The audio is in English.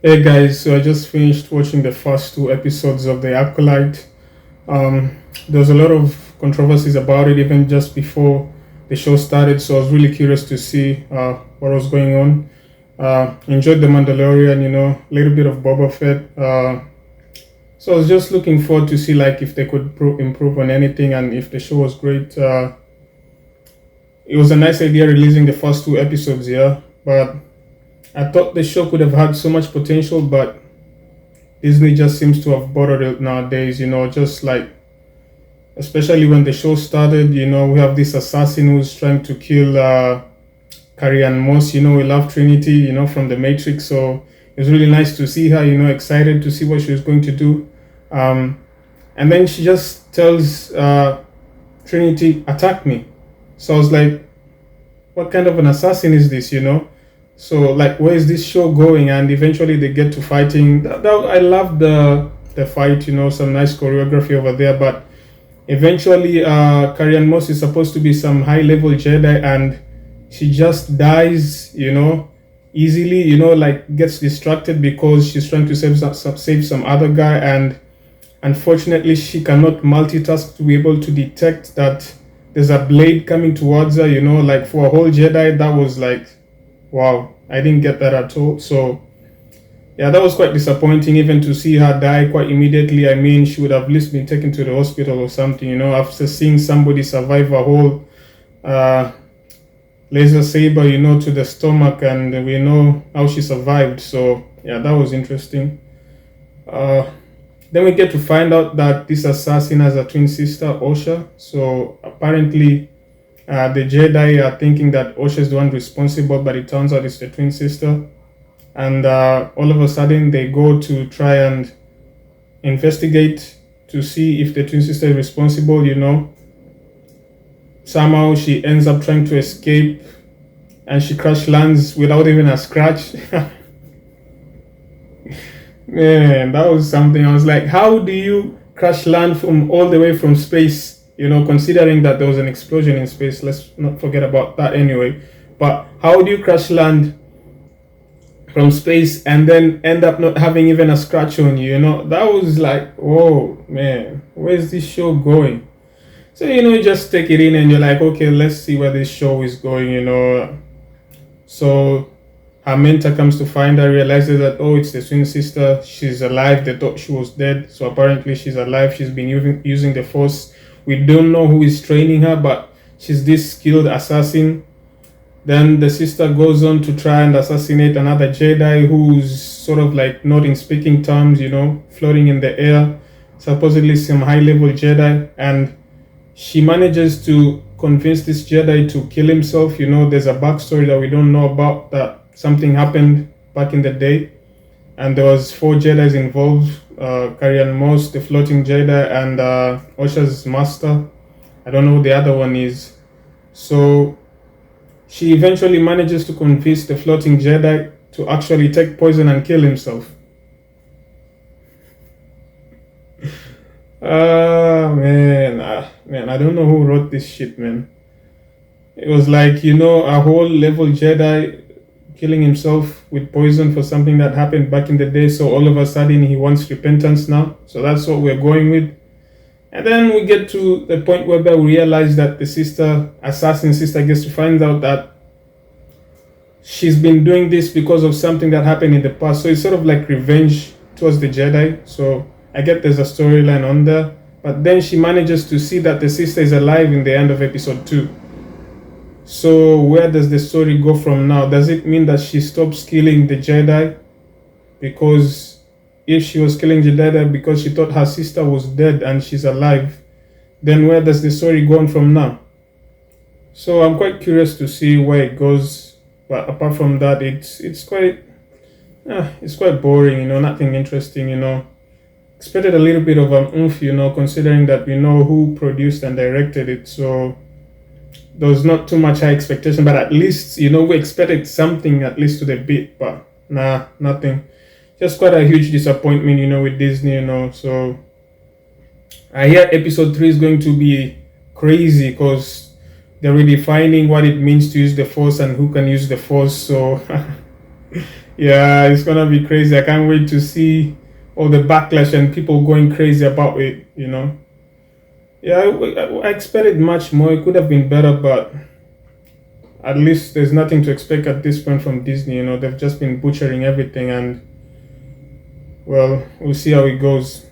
Hey guys, so I just finished watching the first two episodes of the Acolyte. There's a lot of controversies about it even just before the show started, so I was really curious to see what was going on. Enjoyed the Mandalorian, a little bit of Boba Fett. So I was just looking forward to see like if they could improve on anything and if the show was great. It was a nice idea releasing the first two episodes, yeah, but I thought the show could have had so much potential, but Disney just seems to have bottled it nowadays, just like, especially when the show started, we have this assassin who's trying to kill Carrie Moss, we love Trinity, from the Matrix, so it was really nice to see her, excited to see what she was going to do. Um, and then she just tells Trinity, attack me. So I was like, what kind of an assassin is this? So like, where is this show going? And eventually they get to fighting. I love the fight. Some nice choreography over there. But eventually, Carrie Moss is supposed to be some high level Jedi, and she just dies. Easily. Like gets distracted because she's trying to save some other guy, and unfortunately, she cannot multitask to be able to detect that there's a blade coming towards her. Like for a whole Jedi, that was like, wow, I didn't get that at all. So yeah, that was quite disappointing even to see her die quite immediately. I mean, she would have at least been taken to the hospital or something, after seeing somebody survive a whole uh, laser saber, to the stomach, and we know how she survived. So yeah, that was interesting. Uh, then we get to find out that this assassin has a twin sister, Osha. So apparently, the Jedi are thinking that Osha is the one responsible, but it turns out it's the twin sister. And all of a sudden, they go to try and investigate to see if the twin sister is responsible. Somehow she ends up trying to escape, and she crash lands without even a scratch. Man, that was something. I was like, how do you crash land from all the way from space? Considering that there was an explosion in space, let's not forget about that anyway. But how do you crash land from space and then end up not having even a scratch on you? That was like, whoa, man, where's this show going? So, you just take it in and you're like, okay, let's see where this show is going. So her mentor comes to find her, realizes that, oh, it's the twin sister. She's alive. They thought she was dead. So apparently she's alive. She's been using the force. We don't know who is training her, but she's this skilled assassin. Then the sister goes on to try and assassinate another Jedi who's sort of like not in speaking terms, floating in the air, supposedly some high level Jedi. And she manages to convince this Jedi to kill himself. There's a backstory that we don't know about, that something happened back in the day, and there was four Jedis involved: Carrie Moss, the floating Jedi, and Osha's master. I don't know who the other one is. So she eventually manages to convince the floating Jedi to actually take poison and kill himself. Man, I don't know who wrote this shit, man. It was like, a whole level Jedi killing himself with poison for something that happened back in the day. So all of a sudden he wants repentance now. So that's what we're going with. And then we get to the point where we realize that the assassin sister, gets to find out that she's been doing this because of something that happened in the past. So it's sort of like revenge towards the Jedi. So I get there's a storyline on there. But then she manages to see that the sister is alive in the end of episode 2. So where does the story go from now? Does it mean that she stops killing the Jedi? Because if she was killing the Jedi because she thought her sister was dead and she's alive, then where does the story go on from now? So I'm quite curious to see where it goes. But apart from that, it's quite boring. Nothing interesting. Expected a little bit of an oomph. Considering that we know who produced and directed it. So there was not too much high expectation, but at least, we expected something at least to the beat, but nah, nothing. Just quite a huge disappointment, with Disney, So I hear episode 3 is going to be crazy because they're redefining what it means to use the force and who can use the force. So Yeah, it's gonna be crazy. I can't wait to see all the backlash and people going crazy about it. Yeah, I expected much more. It could have been better, but at least there's nothing to expect at this point from Disney. They've just been butchering everything, and well, we'll see how it goes.